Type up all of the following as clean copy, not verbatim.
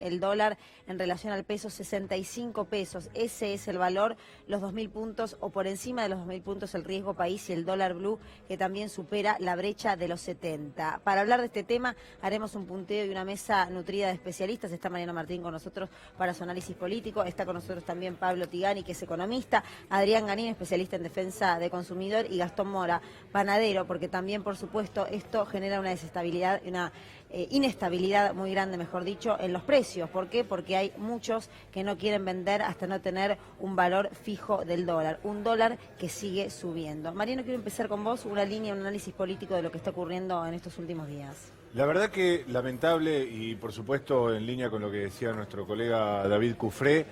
El dólar en relación al peso, 65 pesos. Ese es el valor, los 2.000 puntos o por encima de los 2.000 puntos el riesgo país y el dólar blue que también supera la brecha de los 70. Para hablar de este tema haremos un punteo y una mesa nutrida de especialistas. Está Mariano Martín con nosotros para su análisis político. Está con nosotros también Pablo Tigani, que es economista. Adrián Ganín, especialista en defensa de consumidor. Y Gastón Mora, panadero, porque también, por supuesto, esto genera una desestabilidad, una inestabilidad muy grande, mejor dicho, en los precios. ¿Por qué? Porque hay muchos que no quieren vender hasta no tener un valor fijo del dólar, un dólar que sigue subiendo. Mariano, quiero empezar con vos una línea, un análisis político de lo que está ocurriendo en estos últimos días. La verdad que lamentable y por supuesto en línea con lo que decía nuestro colega David Cufré,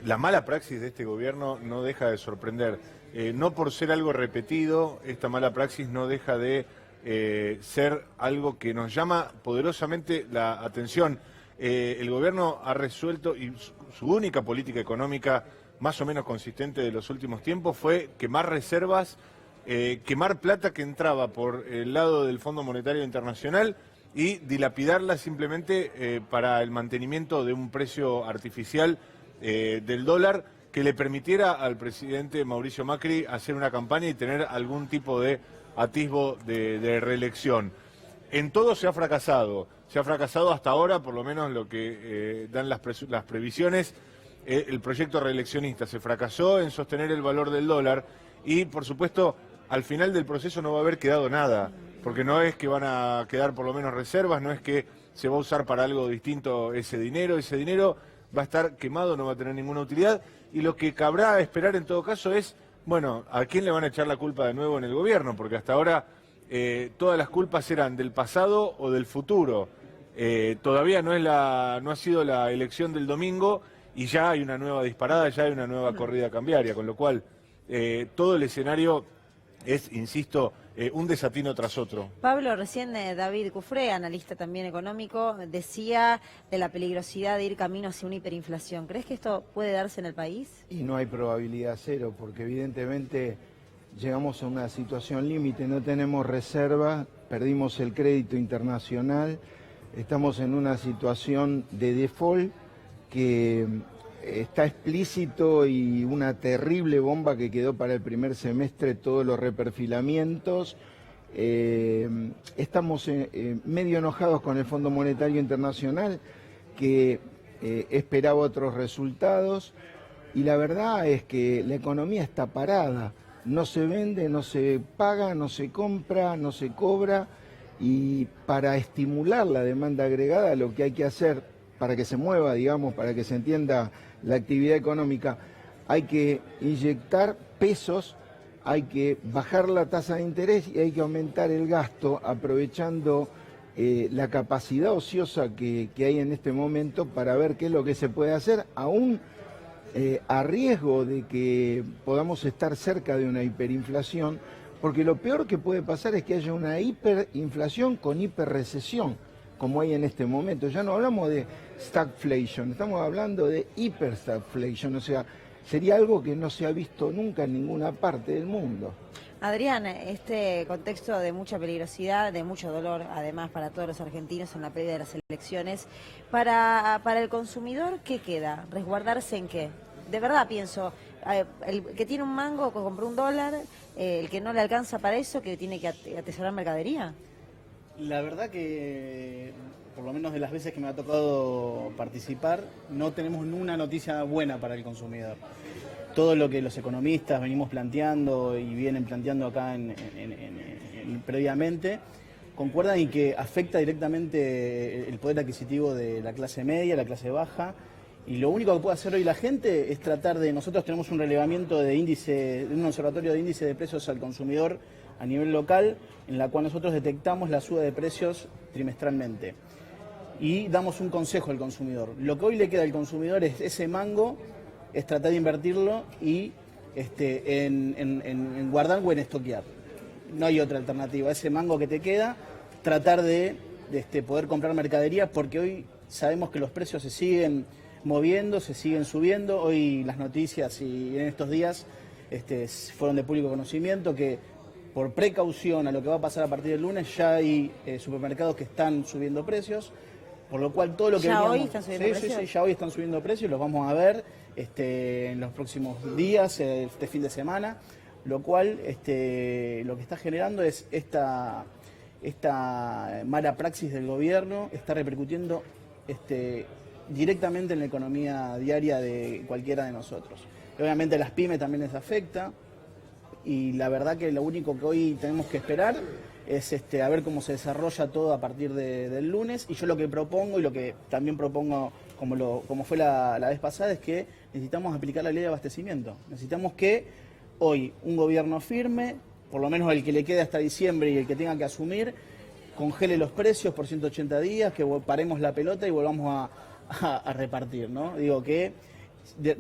la mala praxis de este gobierno no deja de sorprender. No por ser algo repetido, esta mala praxis no deja de ser algo que nos llama poderosamente la atención. El gobierno ha resuelto, y su única política económica más o menos consistente de los últimos tiempos fue quemar reservas, quemar plata que entraba por el lado del Fondo Monetario Internacional y dilapidarla simplemente para el mantenimiento de un precio artificial del dólar que le permitiera al presidente Mauricio Macri hacer una campaña y tener algún tipo de atisbo de reelección. En todo se ha fracasado hasta ahora, por lo menos lo que dan las previsiones. El proyecto reeleccionista se fracasó en sostener el valor del dólar y, por supuesto, al final del proceso no va a haber quedado nada, porque no es que van a quedar por lo menos reservas, no es que se va a usar para algo distinto ese dinero va a estar quemado, no va a tener ninguna utilidad, y lo que cabrá esperar en todo caso es, bueno, ¿a quién le van a echar la culpa de nuevo en el gobierno? Porque hasta ahora todas las culpas eran del pasado o del futuro. Todavía no ha sido la elección del domingo y ya hay una nueva disparada, ya hay una nueva corrida cambiaria, con lo cual todo el escenario es, insisto, un desatino tras otro. Pablo, recién David Cufré, analista también económico, decía de la peligrosidad de ir camino hacia una hiperinflación. ¿Crees que esto puede darse en el país? Y no hay probabilidad cero, porque evidentemente llegamos a una situación límite, no tenemos reserva, perdimos el crédito internacional, estamos en una situación de default que está explícito y una terrible bomba que quedó para el primer semestre, todos los reperfilamientos. Estamos medio enojados con el Fondo Monetario Internacional, que esperaba otros resultados, y la verdad es que la economía está parada, no se vende, no se paga, no se compra, no se cobra, y para estimular la demanda agregada lo que hay que hacer para que se mueva, digamos, para que se entienda la actividad económica, hay que inyectar pesos, hay que bajar la tasa de interés y hay que aumentar el gasto aprovechando la capacidad ociosa que hay en este momento para ver qué es lo que se puede hacer, aún a riesgo de que podamos estar cerca de una hiperinflación, porque lo peor que puede pasar es que haya una hiperinflación con hiperrecesión, como hay en este momento. Ya no hablamos de stagflation, estamos hablando de hiperstagflation, o sea, sería algo que no se ha visto nunca en ninguna parte del mundo. Adrián, este contexto de mucha peligrosidad, de mucho dolor, además para todos los argentinos en la pérdida de las elecciones, para el consumidor, ¿qué queda? ¿Resguardarse en qué? De verdad pienso, el que tiene un mango, que compró un dólar, el que no le alcanza para eso, que tiene que atesorar mercadería. La verdad que, por lo menos de las veces que me ha tocado participar, no tenemos una noticia buena para el consumidor. Todo lo que los economistas venimos planteando y vienen planteando acá previamente, concuerdan en que afecta directamente el poder adquisitivo de la clase media, la clase baja, y lo único que puede hacer hoy la gente es tratar de... Nosotros tenemos un relevamiento de índice, de un observatorio de índice de precios al consumidor a nivel local, en la cual nosotros detectamos la suba de precios trimestralmente y damos un consejo al consumidor. Lo que hoy le queda al consumidor es ese mango, es tratar de invertirlo y en guardar o en estoquear. No hay otra alternativa. Ese mango que te queda, tratar de poder comprar mercadería, porque hoy sabemos que los precios se siguen moviendo, se siguen subiendo. Hoy las noticias y en estos días fueron de público conocimiento que por precaución a lo que va a pasar a partir del lunes ya hay supermercados que están subiendo precios. Por lo cual todo lo que ¿Ya veníamos... hoy están subiendo precios? Sí, ya hoy están subiendo precios, los vamos a ver en los próximos días, este fin de semana, lo cual lo que está generando es esta mala praxis del gobierno, está repercutiendo directamente en la economía diaria de cualquiera de nosotros. Y obviamente a las pymes también les afecta, y la verdad que lo único que hoy tenemos que esperar es a ver cómo se desarrolla todo a partir del lunes. Y yo lo que propongo, y lo que también propongo como fue la vez pasada, es que necesitamos aplicar la ley de abastecimiento. Necesitamos que hoy un gobierno firme, por lo menos el que le quede hasta diciembre y el que tenga que asumir, congele los precios por 180 días, que paremos la pelota y volvamos a repartir, ¿no? Digo que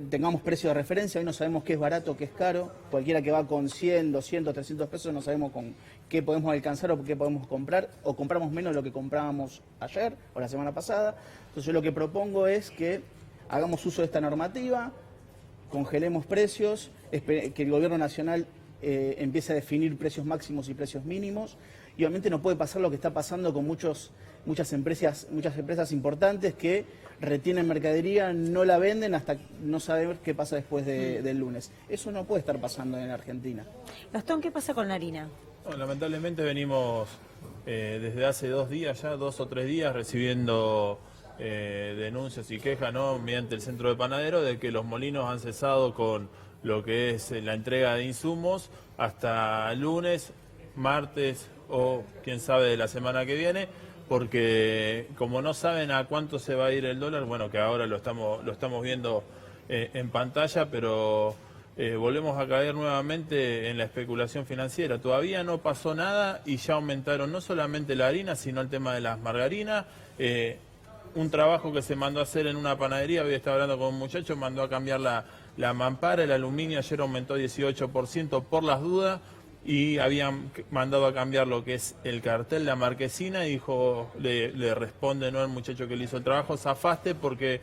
tengamos precio de referencia. Hoy no sabemos qué es barato, qué es caro. Cualquiera que va con 100, 200, 300 pesos no sabemos con qué podemos alcanzar o qué podemos comprar, o compramos menos de lo que comprábamos ayer o la semana pasada. Entonces yo lo que propongo es que hagamos uso de esta normativa, congelemos precios, que el gobierno nacional empiece a definir precios máximos y precios mínimos. Y obviamente no puede pasar lo que está pasando con muchas empresas importantes que retienen mercadería, no la venden hasta no saber qué pasa después del lunes. Eso no puede estar pasando en Argentina. Gastón, ¿qué pasa con la harina? No, lamentablemente venimos desde hace 2 o 3 días, recibiendo denuncias y quejas, ¿no?, mediante el centro de panadero, de que los molinos han cesado con lo que es la entrega de insumos hasta lunes, martes o quién sabe de la semana que viene, porque como no saben a cuánto se va a ir el dólar, bueno, que ahora lo estamos viendo en pantalla, pero volvemos a caer nuevamente en la especulación financiera. Todavía no pasó nada y ya aumentaron no solamente la harina, sino el tema de las margarinas. Un trabajo que se mandó a hacer en una panadería, hoy estaba hablando con un muchacho, mandó a cambiar la mampara, el aluminio ayer aumentó 18% por las dudas, y habían mandado a cambiar lo que es el cartel, la marquesina, y dijo, le responde, ¿no?, el muchacho que le hizo el trabajo: zafaste porque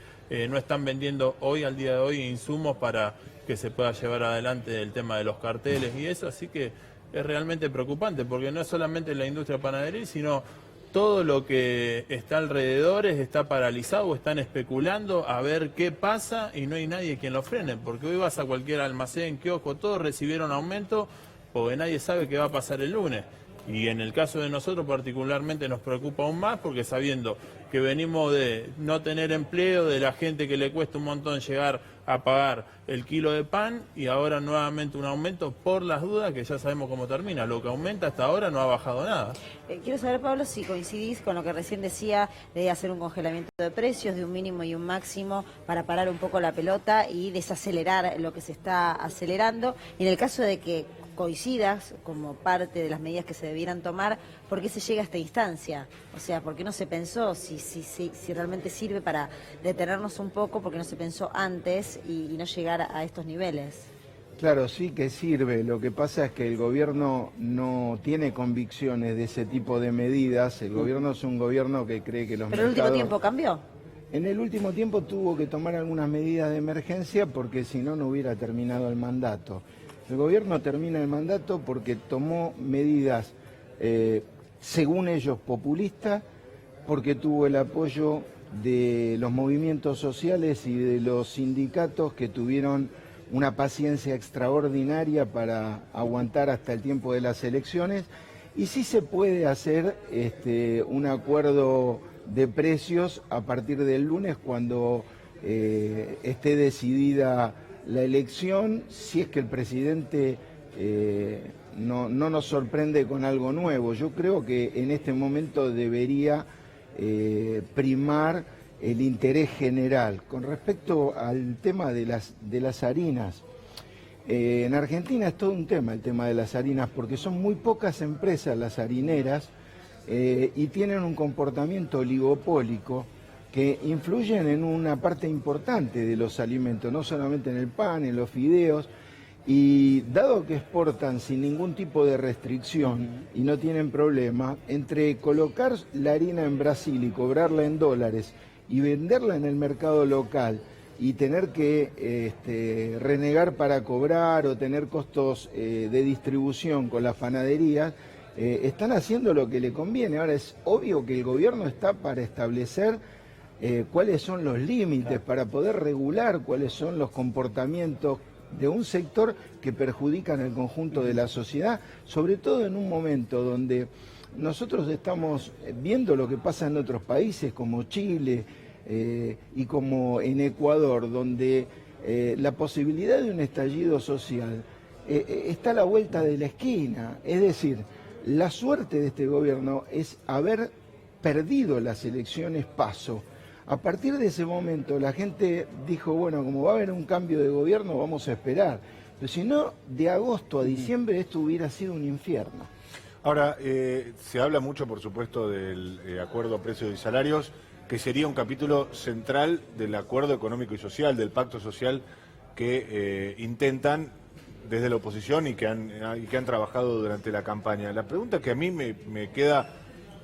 no están vendiendo hoy, al día de hoy, insumos para que se pueda llevar adelante el tema de los carteles y eso. Así que es realmente preocupante, porque no es solamente la industria panaderil, sino todo lo que está alrededor está paralizado, o están especulando a ver qué pasa, y no hay nadie quien lo frene, porque hoy vas a cualquier almacén, kiosco, todos recibieron aumento, porque nadie sabe qué va a pasar el lunes. Y en el caso de nosotros particularmente nos preocupa aún más, porque sabiendo que venimos de no tener empleo, de la gente que le cuesta un montón llegar a pagar el kilo de pan, y ahora nuevamente un aumento por las dudas, que ya sabemos cómo termina. Lo que aumenta hasta ahora no ha bajado nada. Quiero saber, Pablo, si coincidís con lo que recién decía de hacer un congelamiento de precios, de un mínimo y un máximo, para parar un poco la pelota y desacelerar lo que se está acelerando. Y en el caso de que coincidas como parte de las medidas que se debieran tomar, ¿por qué se llega a esta instancia? O sea, ¿por qué no se pensó si realmente sirve para detenernos un poco? ¿Por qué no se pensó antes y no llegar a estos niveles? Claro, sí que sirve. Lo que pasa es que el gobierno no tiene convicciones de ese tipo de medidas. El gobierno es un gobierno que cree que los mercados... ¿Pero el último tiempo cambió? En el último tiempo tuvo que tomar algunas medidas de emergencia, porque si no, no hubiera terminado el mandato. El gobierno termina el mandato porque tomó medidas, según ellos, populistas, porque tuvo el apoyo de los movimientos sociales y de los sindicatos, que tuvieron una paciencia extraordinaria para aguantar hasta el tiempo de las elecciones. Y sí se puede hacer un acuerdo de precios a partir del lunes, cuando esté decidida la elección, si es que el presidente no nos sorprende con algo nuevo. Yo creo que en este momento debería primar el interés general. Con respecto al tema de las harinas, en Argentina es todo un tema el tema de las harinas, porque son muy pocas empresas las harineras y tienen un comportamiento oligopólico que influyen en una parte importante de los alimentos, no solamente en el pan, en los fideos, y dado que exportan sin ningún tipo de restricción y no tienen problema, entre colocar la harina en Brasil y cobrarla en dólares y venderla en el mercado local y tener que renegar para cobrar o tener costos de distribución con las panaderías, están haciendo lo que le conviene. Ahora, es obvio que el gobierno está para establecer cuáles son los límites para poder regular cuáles son los comportamientos de un sector que perjudican al conjunto de la sociedad, sobre todo en un momento donde nosotros estamos viendo lo que pasa en otros países como Chile y como en Ecuador, donde la posibilidad de un estallido social está a la vuelta de la esquina. Es decir, la suerte de este gobierno es haber perdido las elecciones PASO. A partir de ese momento la gente dijo, bueno, como va a haber un cambio de gobierno, vamos a esperar. Pero si no, de agosto a diciembre esto hubiera sido un infierno. Ahora, se habla mucho, por supuesto, del acuerdo precios y salarios, que sería un capítulo central del acuerdo económico y social, del pacto social que intentan desde la oposición y que han trabajado durante la campaña. La pregunta que a mí me queda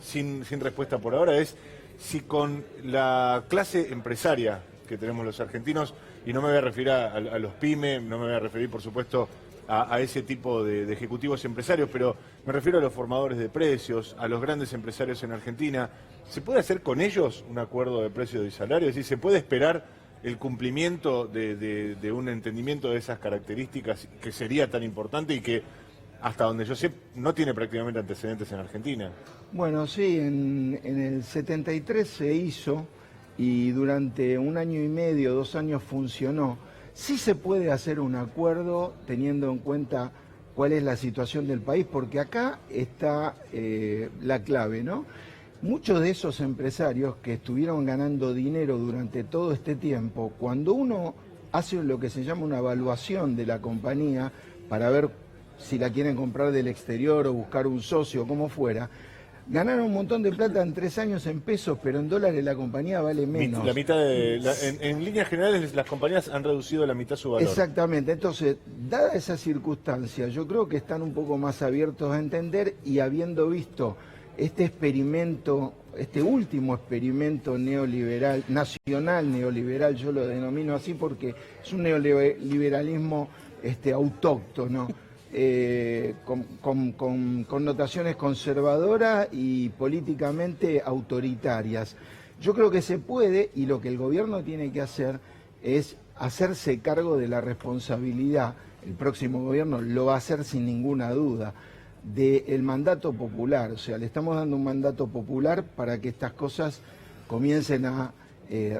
sin respuesta por ahora es si con la clase empresaria que tenemos los argentinos, y no me voy a referir a los pymes, no me voy a referir, por supuesto, a ese tipo de ejecutivos empresarios, pero me refiero a los formadores de precios, a los grandes empresarios en Argentina. ¿Se puede hacer con ellos un acuerdo de precios y salarios? Es decir, ¿se puede esperar el cumplimiento de un entendimiento de esas características que sería tan importante y que, hasta donde yo sé, no tiene prácticamente antecedentes en Argentina? Bueno, sí, en el 73 se hizo y durante 1 año y medio, 2 años funcionó. Sí se puede hacer un acuerdo teniendo en cuenta cuál es la situación del país, porque acá está la clave, ¿no? Muchos de esos empresarios que estuvieron ganando dinero durante todo este tiempo, cuando uno hace lo que se llama una evaluación de la compañía para ver si la quieren comprar del exterior o buscar un socio, como fuera, ganaron un montón de plata en 3 años en pesos, pero en dólares la compañía vale menos. La mitad en líneas generales las compañías han reducido la mitad su valor. Exactamente, entonces, dada esa circunstancia, yo creo que están un poco más abiertos a entender y habiendo visto este experimento, este último experimento neoliberal, nacional neoliberal, yo lo denomino así porque es un neoliberalismo autóctono, con connotaciones conservadoras y políticamente autoritarias. Yo creo que se puede, y lo que el gobierno tiene que hacer es hacerse cargo de la responsabilidad, el próximo gobierno lo va a hacer sin ninguna duda, del mandato popular. O sea, le estamos dando un mandato popular para que estas cosas comiencen a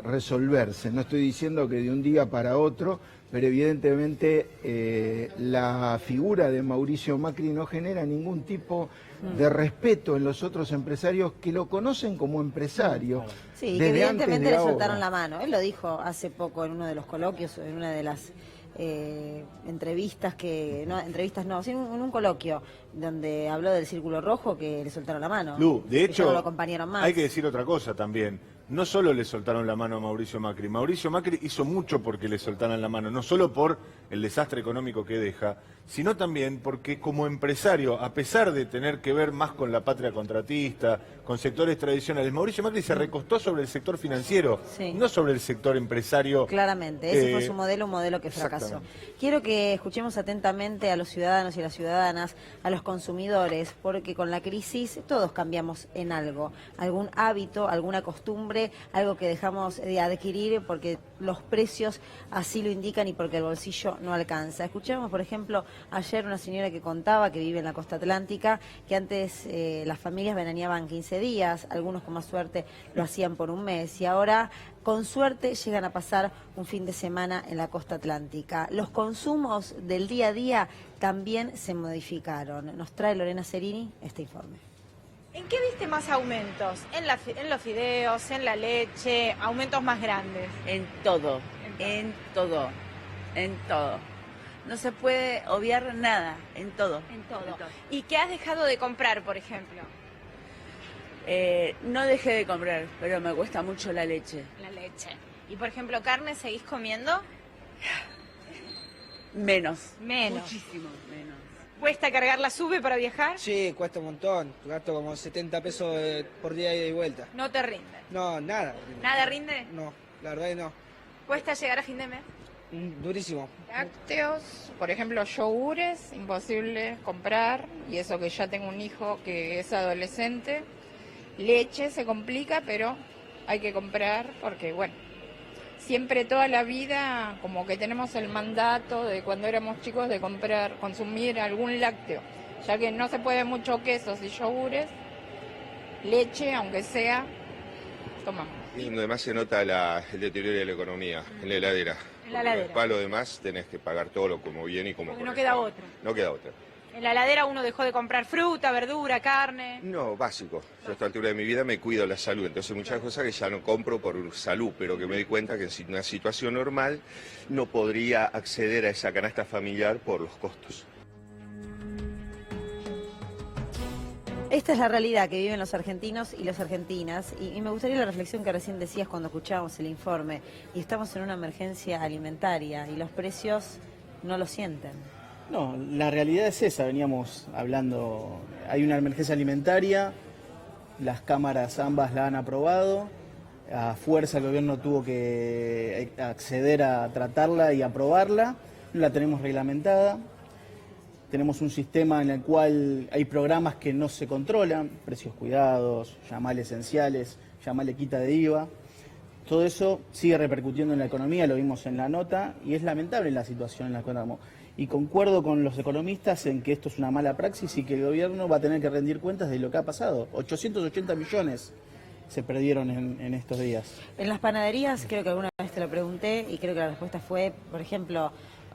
resolverse. No estoy diciendo que de un día para otro, pero evidentemente la figura de Mauricio Macri no genera ningún tipo de respeto en los otros empresarios que lo conocen como empresario. Sí, que evidentemente le soltaron la mano. Él lo dijo hace poco en uno de los coloquios, en una de las entrevistas en un coloquio donde habló del Círculo Rojo, que le soltaron la mano. Lu, de hecho, no lo acompañaron más. Hay que decir otra cosa también. No solo le soltaron la mano a Mauricio Macri hizo mucho porque le soltaran la mano, no solo por el desastre económico que deja, sino también porque como empresario, a pesar de tener que ver más con la patria contratista, con sectores tradicionales, Mauricio Macri se recostó sobre el sector financiero, sí, no sobre el sector empresario. Claramente, ese fue su modelo, un modelo que fracasó. Quiero que escuchemos atentamente a los ciudadanos y las ciudadanas, a los consumidores, porque con la crisis todos cambiamos en algo, algún hábito, alguna costumbre, algo que dejamos de adquirir porque los precios así lo indican y porque el bolsillo no alcanza. Escuchamos, por ejemplo, ayer una señora que contaba, que vive en la costa atlántica, que antes las familias veraneaban 15 días, algunos con más suerte lo hacían por un mes y ahora con suerte llegan a pasar un fin de semana en la costa atlántica. Los consumos del día a día también se modificaron. Nos trae Lorena Cerini este informe. ¿En qué viste más aumentos? ¿En los fideos, en la leche, aumentos más grandes? En todo. No se puede obviar nada, en todo. En todo. ¿Y qué has dejado de comprar, por ejemplo? No dejé de comprar, pero me cuesta mucho la leche. La leche. ¿Y por ejemplo, carne seguís comiendo? Menos. Muchísimo menos. ¿Cuesta cargar la SUBE para viajar? Sí, cuesta un montón. Gasto como 70 pesos por día ida y vuelta. ¿No te rinde? No, nada. ¿Nada rinde? No, la verdad que no. ¿Cuesta llegar a fin de mes? Durísimo. Lácteos, por ejemplo, yogures, imposible comprar, y eso que ya tengo un hijo que es adolescente. Leche se complica, pero hay que comprar porque, bueno, siempre toda la vida como que tenemos el mandato de cuando éramos chicos de comprar, consumir algún lácteo, ya que no se puede mucho quesos y yogures, leche, aunque sea, tomamos. Y además se nota el deterioro de la economía en la heladera. En la heladera. Para lo demás tenés que pagar todo lo como bien y como Porque no corresponde. queda otra. No queda otra. En la heladera uno dejó de comprar fruta, verdura, carne. No, básico. Yo a esta altura de mi vida me cuido la salud, entonces muchas cosas que ya no compro por salud, pero que me doy cuenta que en una situación normal no podría acceder a esa canasta familiar por los costos. Esta es la realidad que viven los argentinos y las argentinas y me gustaría la reflexión que recién decías cuando escuchábamos el informe y estamos en una emergencia alimentaria y los precios no lo sienten. No, la realidad es esa, veníamos hablando, hay una emergencia alimentaria, las cámaras ambas la han aprobado, a fuerza el gobierno tuvo que acceder a tratarla y aprobarla, no la tenemos reglamentada, tenemos un sistema en el cual hay programas que no se controlan, precios cuidados, llamale esenciales, llamale quita de IVA, todo eso sigue repercutiendo en la economía, lo vimos en la nota y es lamentable la situación en la que estamos. Y concuerdo con los economistas en que esto es una mala praxis y que el gobierno va a tener que rendir cuentas de lo que ha pasado. 880 millones se perdieron en estos días. En las panaderías, creo que alguna vez te lo pregunté y creo que la respuesta fue, por ejemplo,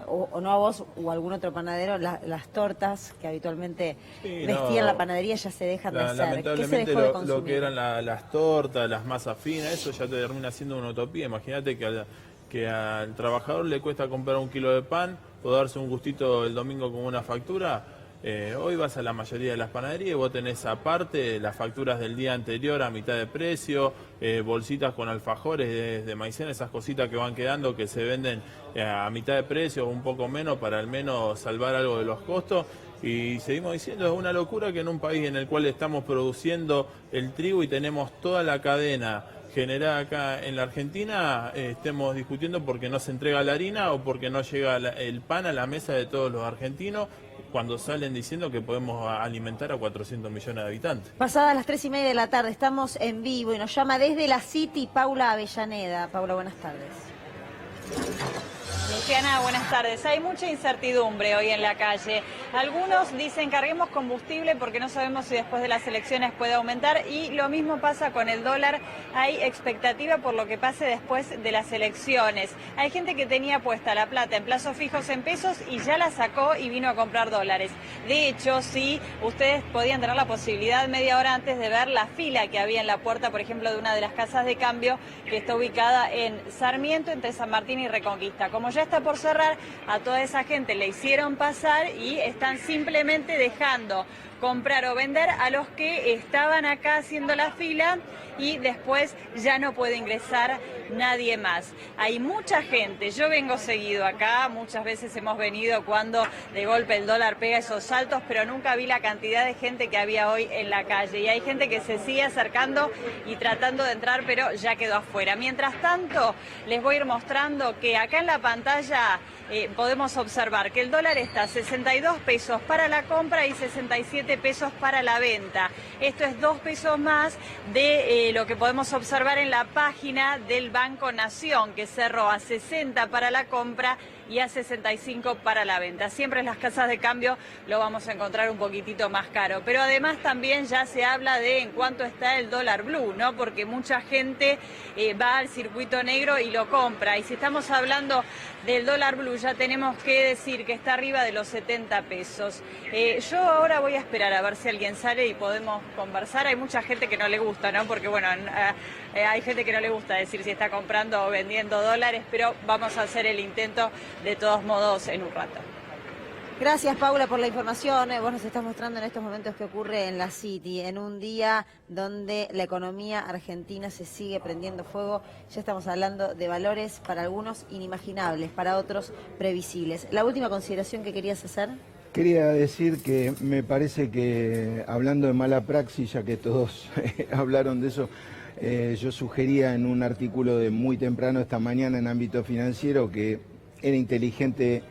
o no a vos o a algún otro panadero, las tortas que habitualmente vestían la panadería ya se dejan de hacer. Lamentablemente ¿Qué se dejó de consumir? lo que eran las tortas, las masas finas, eso ya te termina siendo una utopía. Imagínate que al trabajador le cuesta comprar 1 kilo de pan o darse un gustito el domingo con una factura. Hoy vas a la mayoría de las panaderías y vos tenés aparte las facturas del día anterior a mitad de precio, bolsitas con alfajores de maicena, esas cositas que van quedando que se venden a mitad de precio o un poco menos para al menos salvar algo de los costos. Y seguimos diciendo, es una locura que en un país en el cual estamos produciendo el trigo y tenemos toda la cadena generada acá en la Argentina, estemos discutiendo porque no se entrega la harina o porque no llega el pan a la mesa de todos los argentinos, cuando salen diciendo que podemos alimentar a 400 millones de habitantes. Pasadas las 3:30 de la tarde, estamos en vivo y nos llama desde la City Paula Avellaneda. Paula, buenas tardes. Luciana, buenas tardes. Hay mucha incertidumbre hoy en la calle. Algunos dicen carguemos combustible porque no sabemos si después de las elecciones puede aumentar y lo mismo pasa con el dólar. Hay expectativa por lo que pase después de las elecciones. Hay gente que tenía puesta la plata en plazos fijos en pesos y ya la sacó y vino a comprar dólares. De hecho, sí, ustedes podían tener la posibilidad media hora antes de ver la fila que había en la puerta, por ejemplo, de una de las casas de cambio que está ubicada en Sarmiento, entre San Martín y Reconquista. Como ya está por cerrar, a toda esa gente le hicieron pasar y están simplemente dejando comprar o vender a los que estaban acá haciendo la fila y después ya no puede ingresar nadie más. Hay mucha gente, yo vengo seguido acá, muchas veces hemos venido cuando de golpe el dólar pega esos saltos, pero nunca vi la cantidad de gente que había hoy en la calle. Y hay gente que se sigue acercando y tratando de entrar, pero ya quedó afuera. Mientras tanto, les voy a ir mostrando que acá en la pantalla podemos observar que el dólar está a 62 pesos para la compra y 67 pesos para la venta. Esto es 2 pesos más de lo que podemos observar en la página del Banco Nación, que cerró a 60 para la compra y a 65 para la venta. Siempre en las casas de cambio lo vamos a encontrar un poquitito más caro. Pero además también ya se habla de en cuánto está el dólar blue, ¿no? Porque mucha gente va al circuito negro y lo compra. Y si estamos hablando del dólar blue, ya tenemos que decir que está arriba de los 70 pesos. Yo ahora voy a esperar a ver si alguien sale y podemos conversar. Hay mucha gente que no le gusta, ¿no? Porque, bueno, hay gente que no le gusta decir si está comprando o vendiendo dólares, pero vamos a hacer el intento de todos modos en un rato. Gracias, Paula, por la información. Vos nos estás mostrando en estos momentos qué ocurre en la City, en un día donde la economía argentina se sigue prendiendo fuego. Ya estamos hablando de valores para algunos inimaginables, para otros previsibles. ¿La última consideración que querías hacer? Quería decir que me parece que, hablando de mala praxis, ya que todos hablaron de eso, yo sugería en un artículo de muy temprano esta mañana en Ámbito Financiero que era inteligente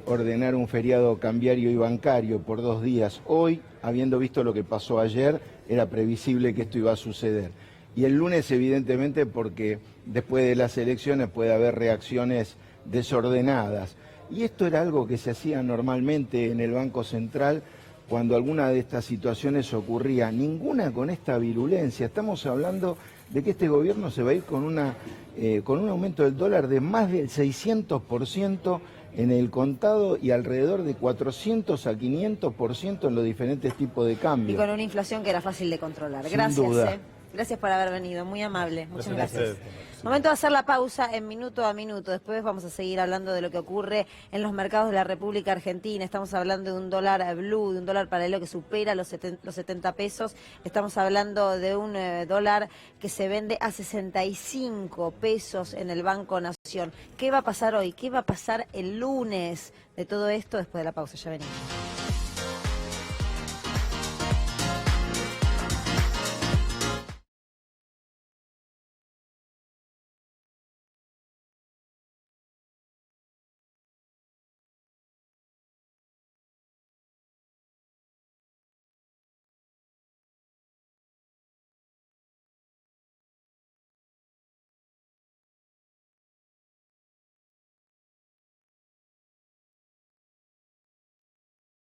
ordenar un feriado cambiario y bancario por 2 días. Hoy, habiendo visto lo que pasó ayer, era previsible que esto iba a suceder. y el lunes evidentemente porque después de las elecciones puede haber reacciones desordenadas. Y esto era algo que se hacía normalmente en el Banco Central cuando alguna de estas situaciones ocurría, ninguna con esta virulencia. Estamos hablando de que este gobierno se va a ir con un aumento del dólar de más del 600% en el contado y alrededor de 400 a 500% en los diferentes tipos de cambio. Y con una inflación que era fácil de controlar. Sin Gracias. duda. Gracias por haber venido, muy amable. Muchas gracias. Gracias. Momento de hacer la pausa en minuto a minuto. Después vamos a seguir hablando de lo que ocurre en los mercados de la República Argentina. Estamos hablando de un dólar blue, de un dólar paralelo que supera los 70 pesos. Estamos hablando de un dólar que se vende a 65 pesos en el Banco Nación. ¿Qué va a pasar hoy? ¿Qué va a pasar el lunes? De todo esto después de la pausa. Ya venimos.